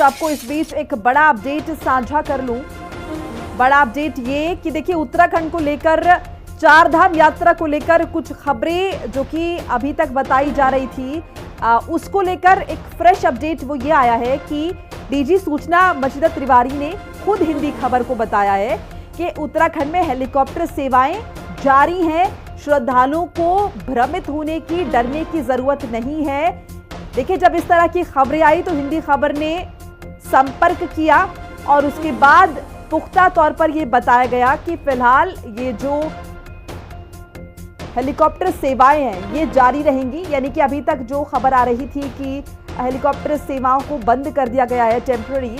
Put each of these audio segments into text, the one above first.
आपको इस बीच एक बड़ा अपडेट साझा कर लूं। बड़ा अपडेट ये कि देखिए उत्तराखंड को लेकर चार धाम यात्रा को लेकर कुछ खबरें जो कि अभी तक बताई जा रही थी, उसको लेकर एक फ्रेश अपडेट वो ये आया है कि डीजी सूचना मचिंदर तिवारी ने खुद हिंदी खबर को बताया है कि उत्तराखंड में हेलीकॉप्टर सेवाएं जारी हैं। श्रद्धालुओं को भ्रमित होने की, डरने की जरूरत नहीं है। देखिए, जब इस तरह की खबरें आई तो हिंदी खबर ने संपर्क किया और उसके बाद पुख्ता तौर पर यह बताया गया कि फिलहाल ये जो हेलीकॉप्टर सेवाएं हैं ये जारी रहेंगी। यानी कि अभी तक जो खबर आ रही थी कि हेलीकॉप्टर सेवाओं को बंद कर दिया गया है टेम्पररी,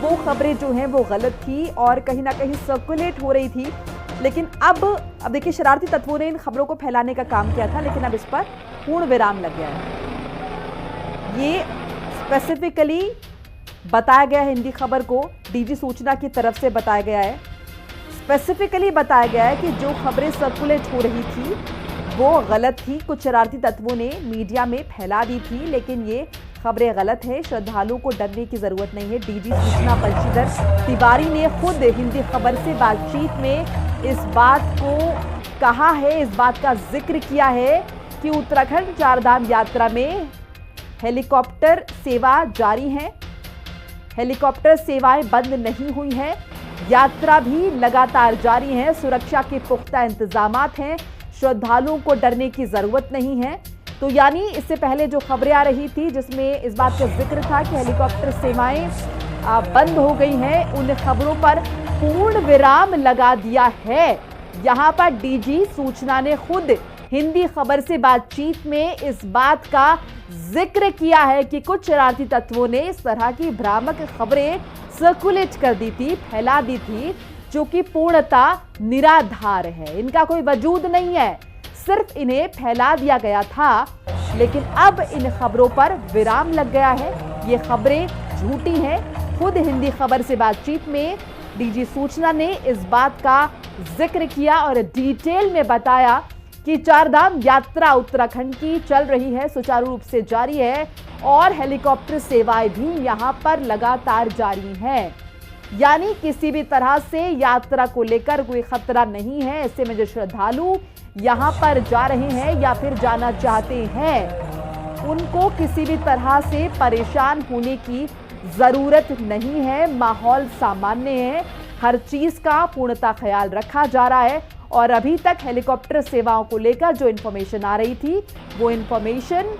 वो खबरें जो हैं वो गलत थी और कहीं ना कहीं सर्कुलेट हो रही थी। लेकिन अब देखिए, शरारती तत्वों ने इन खबरों को फैलाने का काम किया था, लेकिन अब इस पर पूर्ण विराम लग गया है। ये स्पेसिफिकली बताया गया है, हिंदी खबर को डीजी सूचना की तरफ से बताया गया है। स्पेसिफिकली बताया गया है कि जो खबरें सर्कुलेट हो रही थी वो गलत थी, कुछ शरारती तत्वों ने मीडिया में फैला दी थी, लेकिन ये खबरें गलत है। श्रद्धालुओं को डरने की जरूरत नहीं है। डीजी सूचना मचिंदर तिवारी ने खुद हिंदी खबर से बातचीत में इस बात को कहा है, इस बात का जिक्र किया है कि उत्तराखंड चारधाम यात्रा में हेलीकॉप्टर सेवा जारी है। हेलीकॉप्टर सेवाएं बंद नहीं हुई हैं, यात्रा भी लगातार जारी है। सुरक्षा के पुख्ता इंतजामात हैं, श्रद्धालुओं को डरने की जरूरत नहीं है। तो यानी इससे पहले जो खबरें आ रही थी जिसमें इस बात का जिक्र था कि हेलीकॉप्टर सेवाएं बंद हो गई हैं, उन खबरों पर पूर्ण विराम लगा दिया है। यहां पर डीजी सूचना ने खुद हिंदी खबर से बातचीत में इस बात का जिक्र किया है कि कुछ शरारती तत्वों ने इस तरह की भ्रामक खबरें सर्कुलेट कर दी थी, फैला दी थी, जो कि पूर्णतः निराधार है। इनका कोई वजूद नहीं है, सिर्फ इन्हें फैला दिया गया था। लेकिन अब इन खबरों पर विराम लग गया है। ये खबरें झूठी हैं। खुद हिंदी खबर से बातचीत में डीजी सूचना ने इस बात का जिक्र किया और डिटेल में बताया कि चारधाम यात्रा उत्तराखंड की चल रही है, सुचारू रूप से जारी है और हेलीकॉप्टर सेवाएं भी यहां पर लगातार जारी हैं। यानी किसी भी तरह से यात्रा को लेकर कोई खतरा नहीं है। ऐसे में जो श्रद्धालु यहां पर जा रहे हैं या फिर जाना चाहते हैं, उनको किसी भी तरह से परेशान होने की जरूरत नहीं है। माहौल सामान्य है, हर चीज का पूर्णतः ख्याल रखा जा रहा है और अभी तक हेलीकॉप्टर सेवाओं को लेकर जो इन्फॉर्मेशन आ रही थी वो इन्फॉर्मेशन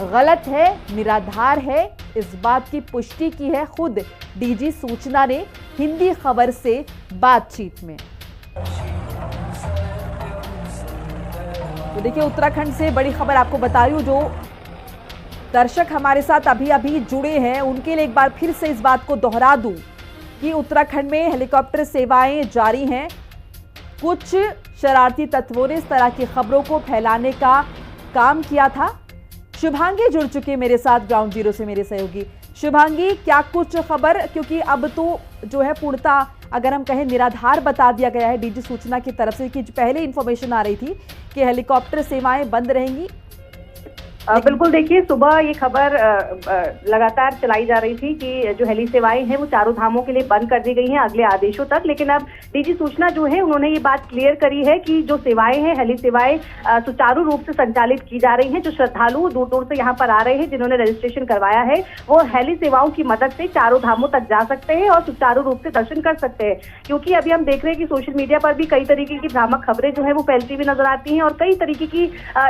गलत है, निराधार है। इस बात की पुष्टि की है खुद डीजी सूचना ने हिंदी खबर से बातचीत में। तो देखिए, उत्तराखंड से बड़ी खबर आपको बता रही हूं। जो दर्शक हमारे साथ अभी अभी जुड़े हैं उनके लिए एक बार फिर से इस बात को दोहरा दूं कि उत्तराखंड में हेलीकॉप्टर सेवाएं जारी हैं। कुछ शरारती तत्वों ने इस तरह की खबरों को फैलाने का काम किया था। शुभांगी जुड़ चुके मेरे साथ ग्राउंड जीरो से, मेरे सहयोगी। शुभांगी, क्या कुछ खबर, क्योंकि अब तो जो है पूर्णतः अगर हम कहें निराधार बता दिया गया है डीजी सूचना की तरफ से कि पहले इंफॉर्मेशन आ रही थी कि हेलीकॉप्टर सेवाएं बंद रहेंगी। बिल्कुल, देखिए, सुबह ये खबर लगातार चलाई जा रही थी कि जो हेली सेवाएं हैं वो चारों धामों के लिए बंद कर दी गई हैं अगले आदेशों तक। लेकिन अब डीजी सूचना जो है उन्होंने ये बात क्लियर करी है कि जो सेवाएं हैं, हेली सेवाएं सुचारू रूप से संचालित की जा रही हैं। जो श्रद्धालु दूर दूर से यहाँ पर आ रहे हैं, जिन्होंने रजिस्ट्रेशन करवाया है, वो हेली सेवाओं की मदद से चारों धामों तक जा सकते हैं और सुचारू रूप से दर्शन कर सकते हैं। क्योंकि अभी हम देख रहे हैं कि सोशल मीडिया पर भी कई तरीके की भ्रामक खबरें जो है वो फैलती हुई नजर आती हैं और कई तरीके की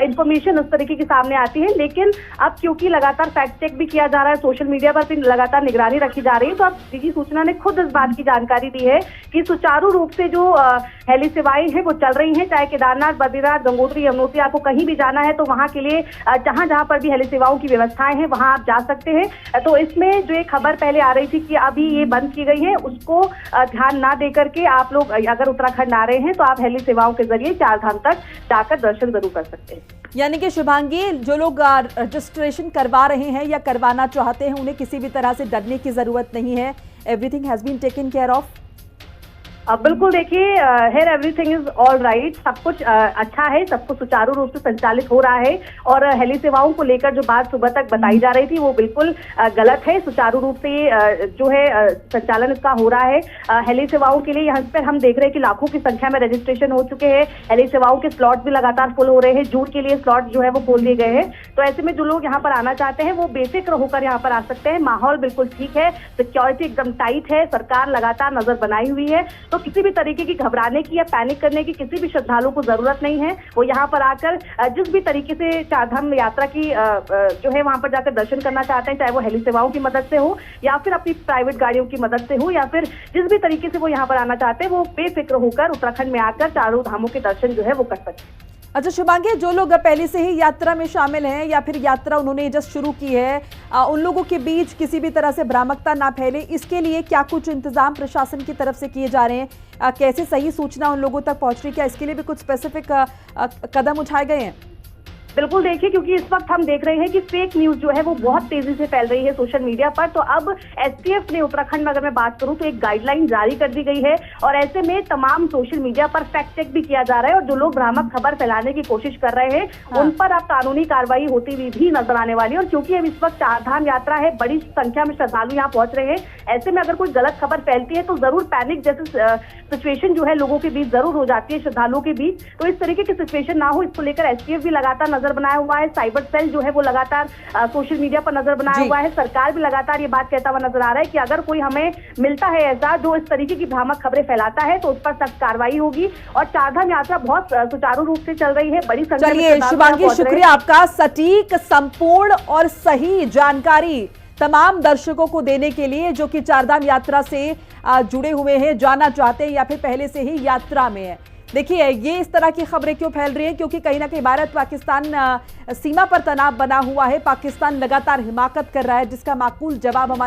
इंफॉर्मेशन उस तरीके की सामने आती है। लेकिन अब क्योंकि लगातार फैक्ट चेक भी किया जा रहा है, सोशल मीडिया पर भी लगातार निगरानी रखी जा रही है, तो अब डीजी सूचना ने खुद इस बात की जानकारी दी है कि सुचारू रूप से जो हेली सेवाएं हैं वो चल रही हैं। चाहे केदारनाथ, बद्रीनाथ, गंगोत्री, यमुनोत्री आपको कहीं भी जाना है तो वहां के लिए जहां जहां पर भी हेली सेवाओं की व्यवस्थाएं हैं वहां आप जा सकते हैं। तो इसमें जो एक खबर पहले आ रही थी कि अभी ये बंद की गई है, उसको ध्यान ना दे करके आप लोग अगर उत्तराखंड आ रहे हैं तो आप हेली सेवाओं के जरिए चारधाम तक जाकर दर्शन जरूर कर सकते हैं। यानी कि शुभांगी, जो लोग रजिस्ट्रेशन करवा रहे हैं या करवाना चाहते हैं उन्हें किसी भी तरह से डरने की जरूरत नहीं है। Everything has been taken care of. अब बिल्कुल देखिए, here everything is all right, सब कुछ अच्छा है, सब कुछ सुचारू रूप से संचालित हो रहा है। और हेली सेवाओं को लेकर जो बात सुबह तक बताई जा रही थी वो बिल्कुल गलत है। सुचारू रूप से जो है संचालन इसका हो रहा है। हेली सेवाओं के लिए यहाँ पर हम देख रहे हैं कि लाखों की संख्या में रजिस्ट्रेशन हो चुके हैं। हेली सेवाओं के स्लॉट भी लगातार फुल हो रहे हैं। जून के लिए स्लॉट जो है वो खोल दिए गए हैं। तो ऐसे में जो लोग यहाँ पर आना चाहते हैं वो बेफिक्र होकर यहाँ पर आ सकते हैं। माहौल बिल्कुल ठीक है, सिक्योरिटी एकदम टाइट है, सरकार लगातार नजर बनाई हुई है। तो किसी भी तरीके की घबराने की या पैनिक करने की किसी भी श्रद्धालु को जरूरत नहीं है। वो यहाँ पर आकर जिस भी तरीके से चारधाम यात्रा की जो है वहां पर जाकर दर्शन करना चाहते हैं, चाहे वो हेली सेवाओं की मदद से हो या फिर अपनी प्राइवेट गाड़ियों की मदद से हो या फिर जिस भी तरीके से वो यहाँ पर आना चाहते हैं, वो बेफिक्र होकर उत्तराखंड में आकर चारों धामों के दर्शन जो है वो कर सकते हैं। अच्छा शुभांगी, जो लोग पहले से ही यात्रा में शामिल हैं या फिर यात्रा उन्होंने जस्ट शुरू की है, उन लोगों के बीच किसी भी तरह से भ्रामकता ना फैले, इसके लिए क्या कुछ इंतजाम प्रशासन की तरफ से किए जा रहे हैं? कैसे सही सूचना उन लोगों तक पहुंच रही है? क्या इसके लिए भी कुछ स्पेसिफिक कदम उठाए गए हैं? बिल्कुल देखिए, क्योंकि इस वक्त हम देख रहे हैं कि फेक न्यूज जो है वो बहुत तेजी से फैल रही है सोशल मीडिया पर। तो अब एसटीएफ ने उत्तराखंड में अगर मैं बात करूं तो एक गाइडलाइन जारी कर दी गई है और ऐसे में तमाम सोशल मीडिया पर फैक्ट चेक भी किया जा रहा है और जो लोग भ्रामक खबर फैलाने की कोशिश कर रहे हैं उन पर अब कानूनी कार्रवाई होती हुई भी नजर आने वाली है। और क्योंकि अब इस वक्त चारधाम यात्रा है, बड़ी संख्या में श्रद्धालु यहाँ पहुंच रहे हैं, ऐसे में अगर कोई गलत खबर फैलती है तो जरूर पैनिक जैसे सिचुएशन जो है लोगों के बीच जरूर हो जाती है, श्रद्धालुओं के बीच। तो इस तरीके की सिचुएशन ना हो, इसको लेकर एसटीएफ भी लगातार नजर बनाया हुआ है। साइबर सेल जो है वो लगातार सोशल मीडिया पर नजर बनाया हुआ है। सरकार भी लगातार ये बात कहता हुआ नजर आ रहा है कि अगर कोई हमें मिलता है ऐसा जो इस तरीके की भ्रामक खबरें फैलाता है तो उस पर सख्त कार्रवाई होगी। और चारधाम यात्रा बहुत सुचारू रूप से चल रही है, बड़ी संख्या में। चलिए शुभांगी, शुक्रिया आपका सटीक, संपूर्ण और सही जानकारी तमाम दर्शकों को देने के लिए जो कि चारधाम यात्रा से जुड़े हुए हैं, जाना चाहते हैं या फिर पहले से ही यात्रा में है। देखिए ये इस तरह की खबरें क्यों फैल रही हैं, क्योंकि कहीं ना कहीं भारत पाकिस्तान सीमा पर तनाव बना हुआ है। पाकिस्तान लगातार हिमाकत कर रहा है, जिसका माकूल जवाब हमारी